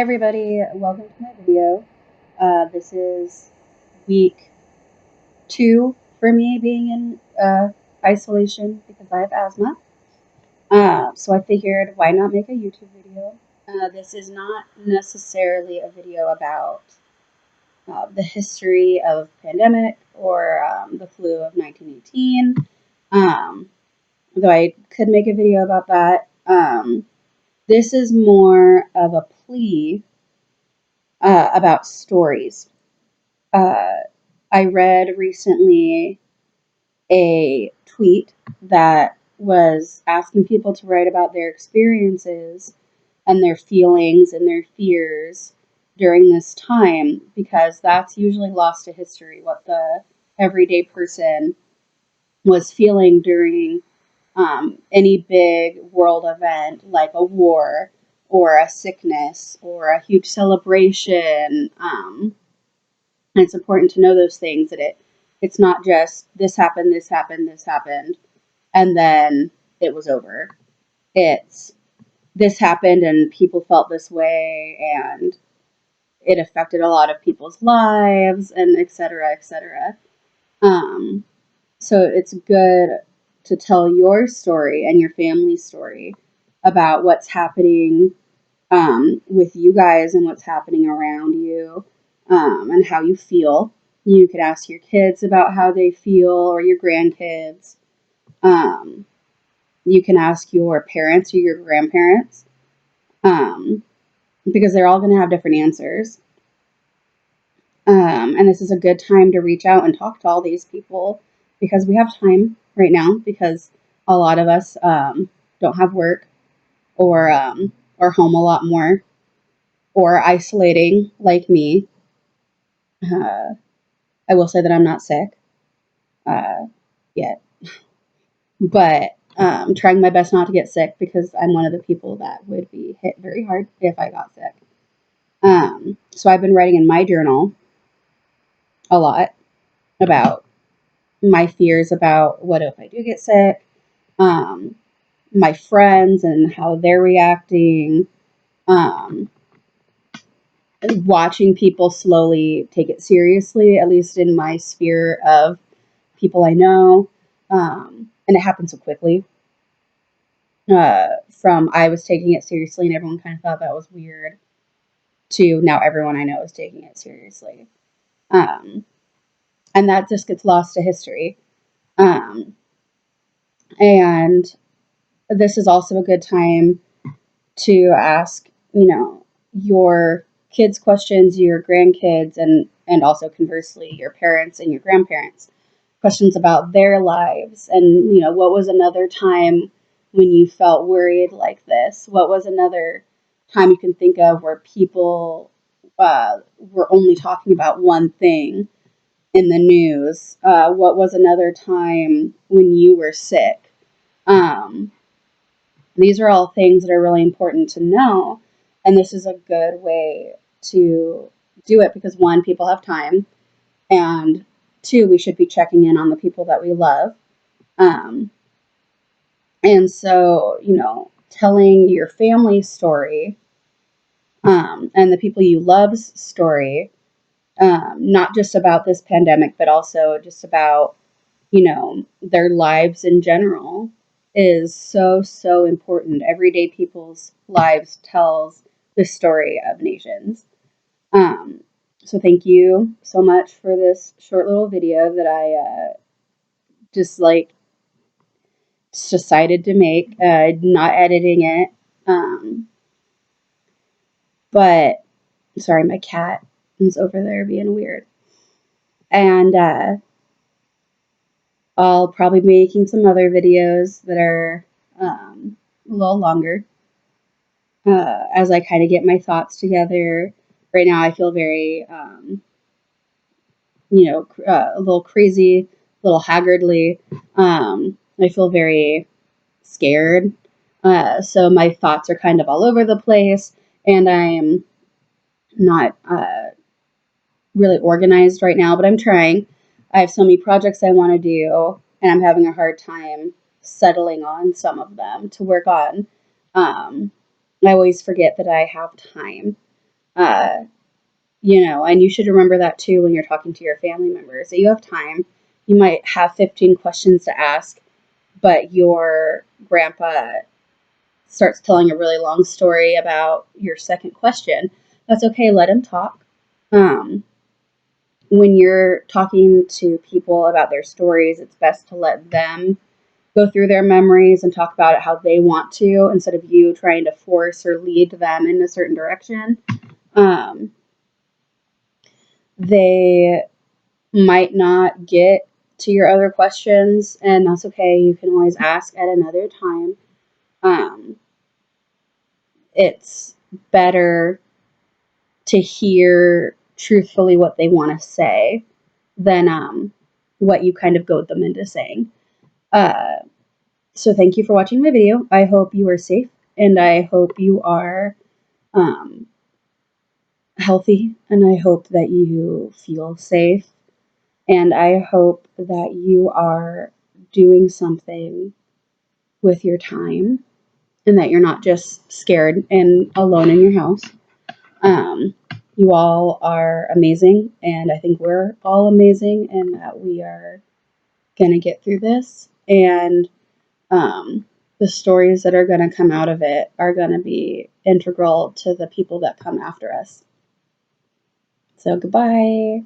Everybody, welcome to my video. This is week 2 for me being in isolation because I have asthma. So I figured, why not make a YouTube video? This is not necessarily a video about the history of pandemic or the flu of 1918, though I could make a video about that. This is more of a plea about stories. Uh, I read recently a tweet that was asking people to write about their experiences and their feelings and their fears during this time because that's usually lost to history what the everyday person was feeling during any big world event like a war or a sickness or a huge celebration. And it's important to know those things that it's not just this happened, this happened, this happened, and then it was over. It's this happened and people felt this way and it affected a lot of people's lives and et cetera, et cetera. Um, so it's good to tell your story and your family's story about what's happening with you guys and what's happening around you and how you feel. You could ask your kids about how they feel or your grandkids. Um, you can ask your parents or your grandparents um, because they're all going to have different answers. And this is a good time to reach out and talk to all these people because we have time right now because a lot of us don't have work or are home a lot more or isolating like me. Uh, I will say that I'm not sick yet, but trying my best not to get sick because I'm one of the people that would be hit very hard if I got sick. So I've been writing in my journal a lot about my fears about what if I do get sick, um, my friends and how they're reacting, um, watching people slowly take it seriously, at least in my sphere of people I know. And it happened so quickly. From I was taking it seriously and everyone kind of thought that was weird to now everyone I know is taking it seriously. Um, and that just gets lost to history. Um, and this is also a good time to ask, your kids questions, your grandkids, and also conversely, your parents and your grandparents questions about their lives and what was another time when you felt worried like this, what was another time you can think of where people were only talking about one thing in the news, what was another time when you were sick. um, these are all things that are really important to know, and this is a good way to do it because one, people have time, and two, we should be checking in on the people that we love. Um, and so, telling your family's story and the people you love's story, not just about this pandemic, but also just about, their lives in general, is so, so important. Everyday people's lives tells the story of nations. Um, so thank you so much for this short little video that I just decided to make, not editing it. But sorry, my cat is over there being weird. And I'll probably be making some other videos that are a little longer as I kind of get my thoughts together. Right now, I feel very, a little crazy, a little haggardly. I feel very scared. So my thoughts are kind of all over the place, and I'm not really organized right now, but I'm trying. I have so many projects I want to do, and I'm having a hard time settling on some of them to work on. I always forget that I have time. Uh, and you should remember that too when you're talking to your family members, that you have time. You might have 15 questions to ask, but your grandpa starts telling a really long story about your second question. That's okay, let him talk. Um, when you're talking to people about their stories, it's best to let them go through their memories and talk about it how they want to, instead of you trying to force or lead them in a certain direction. Um, they might not get to your other questions, and that's okay. You can always ask at another time. Um, it's better to hear truthfully what they want to say than what you kind of goad them into saying. Uh, so thank you for watching my video. I hope you are safe, and I hope you are um, healthy, and I hope that you feel safe, and I hope that you are doing something with your time, and that you're not just scared and alone in your house. Um, you all are amazing, and I think we're all amazing, and that we are going to get through this. And the stories that are going to come out of it are going to be integral to the people that come after us. So, goodbye.